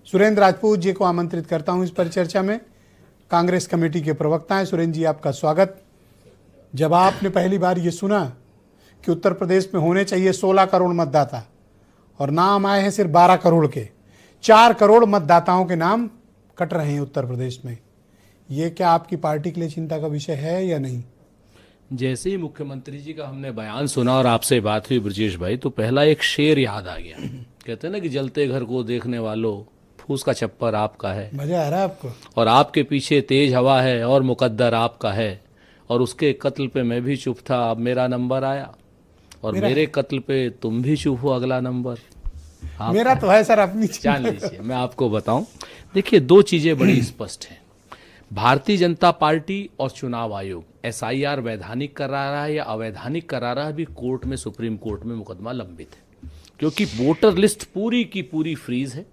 सुरेंद्र राजपूत जी को आमंत्रित करता हूं इस परिचर्चा में। कांग्रेस कमेटी के प्रवक्ता हैं। सुरेंद्र जी, आपका स्वागत। जब आपने पहली बार ये सुना कि उत्तर प्रदेश में होने चाहिए 16 करोड़ मतदाता और नाम आए हैं सिर्फ 12 करोड़ के, 4 करोड़ मतदाताओं के नाम कट रहे हैं उत्तर प्रदेश में, ये क्या आपकी पार्टी के लिए चिंता का विषय है या नहीं? जैसे ही मुख्यमंत्री जी का हमने बयान सुना और आपसे बात हुई ब्रजेश भाई, तो पहला एक शेर याद आ गया। कहते हैं ना कि जलते घर को देखने वालों, फूस का छप्पर आपका है। मजा आ रहा है आपको? और आपके पीछे तेज हवा है और मुकद्दर आपका है। और उसके कत्ल पे मैं भी चुप था, अब मेरा नंबर आया। और मेरे कत्ल पे तुम भी चुप हो, अगला नंबर मेरा तो है सर, अपनी जान लीजिए। मैं आपको बताऊं, देखिए दो चीजें बड़ी स्पष्ट हैं। भारतीय जनता पार्टी और चुनाव आयोग SIR वैधानिक करा रहा है या अवैधानिक करा रहा है, अभी कोर्ट में, सुप्रीम कोर्ट में मुकदमा लंबित है, क्योंकि वोटर लिस्ट पूरी की पूरी फ्रीज है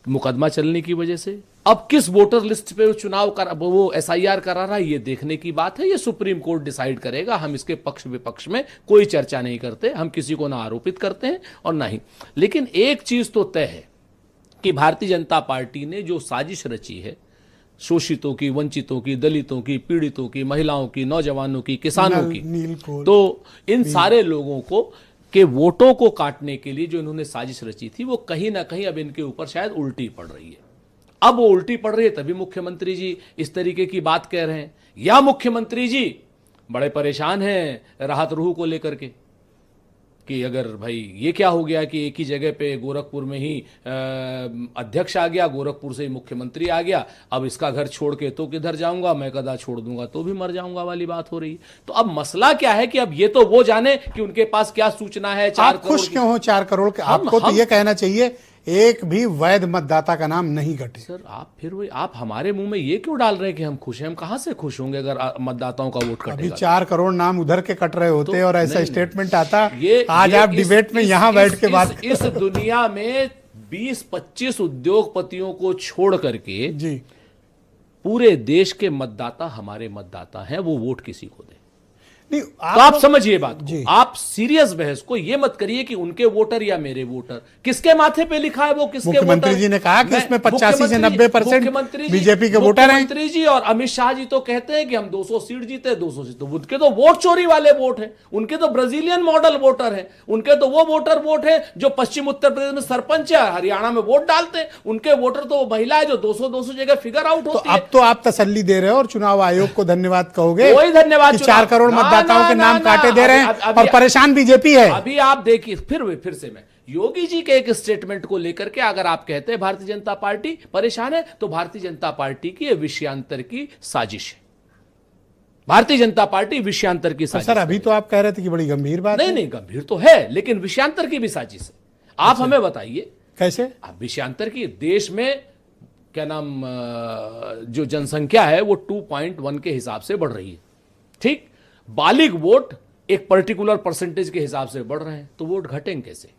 मुकदमा चलने की वजह से। अब किस वोटर लिस्ट पे वो SIR करा रहा है, ये देखने की बात है। ये सुप्रीम कोर्ट डिसाइड करेगा। हम इसके पक्ष विपक्ष में कोई चर्चा नहीं करते, हम किसी को ना आरोपित करते हैं और ना ही। लेकिन एक चीज तो तय है कि भारतीय जनता पार्टी ने जो साजिश रची है, शोषितों की, वंचितों की, दलितों की, पीड़ितों की, महिलाओं की, नौजवानों की, किसानों की, तो इन सारे लोगों को के वोटों को काटने के लिए जो इन्होंने साजिश रची थी, वो कहीं ना कहीं अब इनके ऊपर शायद उल्टी पड़ रही है। अब वो उल्टी पड़ रही है तभी मुख्यमंत्री जी इस तरीके की बात कह रहे हैं, या मुख्यमंत्री जी बड़े परेशान हैं राहत रूह को लेकर के कि अगर भाई ये क्या हो गया कि एक ही जगह पे गोरखपुर में ही अध्यक्ष आ गया, गोरखपुर से ही मुख्यमंत्री आ गया, अब इसका घर छोड़ के तो किधर जाऊंगा, मैं कदा छोड़ दूंगा तो भी मर जाऊंगा वाली बात हो रही है। तो अब मसला क्या है कि अब ये तो वो जाने कि उनके पास क्या सूचना है। 4 करोड़ खुश क्यों हो 4 करोड़ के? आपको तो ये कहना चाहिए एक भी वैध मतदाता का नाम नहीं कटे। सर आप फिर वही, आप हमारे मुंह में ये क्यों डाल रहे हैं कि हम खुश हैं? हम कहां से खुश होंगे अगर मतदाताओं का वोट कटेगा? अभी 4 करोड़ नाम उधर के कट रहे होते और ऐसा स्टेटमेंट आता, आज आप डिबेट में यहां बैठ के बात। इस दुनिया में 20-25 उद्योगपतियों को छोड़ करके जी पूरे देश के मतदाता हमारे मतदाता हैं, वो वोट किसी को दे। नहीं, तो आप समझिए बात को, आप सीरियस बहस को ये मत करिए कि उनके वोटर या मेरे वोटर, किसके माथे पे लिखा है वो किसके वोटर। मुख्यमंत्री जी ने कहा कि इसमें 85 से 90% बीजेपी के वोटर हैं। मुख्यमंत्री जी और अमित शाह जी तो कहते हैं कि हम 200 सीट जीते, 200 सीट, तो उनके तो वोट चोरी वाले वोट हैं, उनके तो ब्राजीलियन मॉडल वोटर हैं, उनके तो वो वोटर वोट है जो पश्चिम उत्तर प्रदेश में सरपंच है, हरियाणा में वोट डालते हैं, उनके वोटर तो वो महिला है जो 200 जगह फिगर आउट होती है। अब तो आप तसल्ली दे रहे हो और चुनाव आयोग को धन्यवाद कहोगे? कोई धन्यवाद, 4 करोड़ मतदाताओं के नाम काटे दे रहे हैं और परेशान बीजेपी है। अभी आप देखिए, फिर से मैं योगी जी के एक स्टेटमेंट को लेकर के, अगर आप कहते हैं भारतीय जनता पार्टी परेशान है, तो भारतीय जनता पार्टी की विषयांतर की साजिश है। भारतीय जनता पार्टी विषयांतर की साजिश। सर अभी तो आप कह रहे थे कि बड़ी गंभीर बात है। नहीं, गंभीर तो है, लेकिन विषयांतर की भी साजिश है। आप हमें बताइए कैसे? विषयांतर की, देश में क्या नाम, जो जनसंख्या है वो 2.1 के हिसाब से बढ़ रही है, ठीक। बालिग वोट एक पर्टिकुलर परसेंटेज के हिसाब से बढ़ रहे हैं, तो वोट घटेंगे कैसे?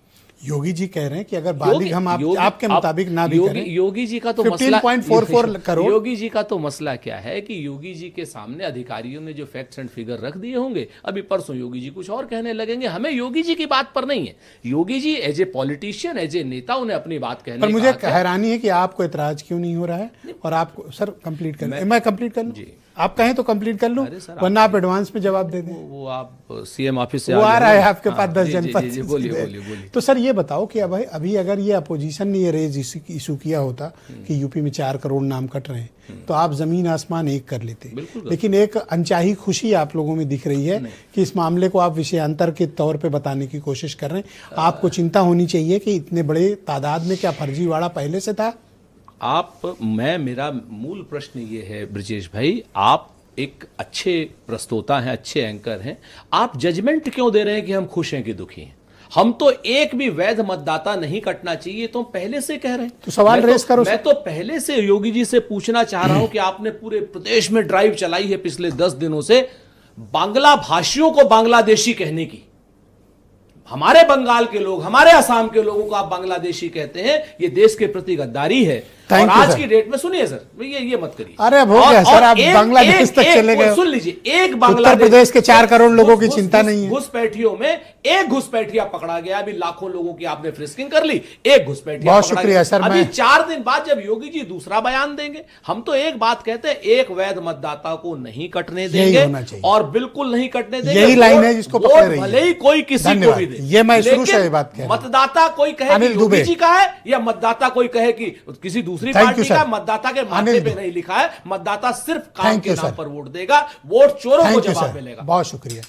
योगी जी कह रहे हैं कि अगर बालिग हम आपके मुताबिक ना भी करें, योगी जी का तो 15.44 करोड़। योगी जी का तो मसला क्या है कि योगी जी के सामने अधिकारियों ने जो फैक्ट्स एंड फिगर रख दिए होंगे, अभी परसों योगी जी कुछ और कहने लगेंगे। हमें योगी जी की बात पर नहीं है। Yogi ji as a politician, as a नेता, उन्हें अपनी बात कहने। पर मुझे हैरानी है कि आपको एतराज क्यों नहीं हो रहा है। और आपको सर कंप्लीट कर, मैं कंप्लीट कर लूं? आप कहें तो कंप्लीट कर लूं, वरना आप एडवांस में जवाब दे दें। वो आप सीएम ऑफिस से वो आ रहा है आपके पास 10 जनपद। बोलिए। तो सर ये बताओ कि अभी अगर ये अपोजिशन ने ये रेज इशू किया होता कि यूपी में 4 करोड़ नाम कट रहे हैं, तो आप जमीन आसमान एक कर लेते। लेकिन एक अनचाही खुशी आप लोगों में दिख रही है कि इस मामले को आप विषयांतर के तौर पे बताने की कोशिश कर रहे हैं। आपको चिंता होनी चाहिए कि इतने बड़े तादाद में क्या फर्जीवाड़ा पहले से था? मेरा मूल प्रश्न ये है ब्रजेश भाई, आप एक अच्छे प्रस्तोता हैं, अच्छे एंकर हैं, आप जजमेंट क्यों दे रहे हैं कि हम खुश हैं कि दुखी हैं? हम तो एक भी वैध मतदाता नहीं कटना चाहिए तो पहले से कह रहे हैं। तो सवाल रेस करो। मैं तो पहले से योगी जी से पूछना चाह रहा हूं कि आपने पूरे प्रदेश में ड्राइव चलाई है पिछले 10 दिनों से बांग्ला भाषियों को बांग्लादेशी कहने की। हमारे बंगाल के लोग, हमारे असम के लोगों को आप बांग्लादेशी कहते हैं, ये देश के प्रति गद्दारी है। Thank और you, आज sir. की डेट में सुनिए सर, ये मत करिए। अरे अब हो गया सर, आप बांग्लादेश तक चले गए। सुन लीजिए, एक उत्तर बांग्लादेश प्रदेश के 4 करोड़ लोगों की चिंता नहीं है। घुसपैठियों में एक घुसपैठिया पकड़ा गया, अभी लाखों लोगों की आपने फ्रिस्किंग कर ली, एक घुसपैठिया बहुत पकड़ा शुक्रिया गया। सर, अभी मैं 4 दिन बाद जब योगी जी दूसरा बयान देंगे, हम तो एक बात कहते हैं, एक वैध मतदाता को नहीं कटने यही देंगे होना चाहिए। और बिल्कुल नहीं कटने देंगे। यही लाइन है जिसको वोट पकड़ रही है। भले ही कोई किसी को धन्यवाद। भी दे, ये मैं शुरू से लेकिन ये बात कह रहा हूं। मतदाता कोई कहे कि अनिल योगी दुबे। जी का है, या मतदाता कोई कहे कि किसी दूसरी Thank you, पार्टी का, sir. मतदाता के माथे अनिल पे दुबे। नहीं लिखा है। मतदाता सिर्फ काम Thank के you, नाम sir. पर वोट देगा, वोट चोरों को थैंक यू जवाब सर, मिलेगा। बहुत शुक्रिया।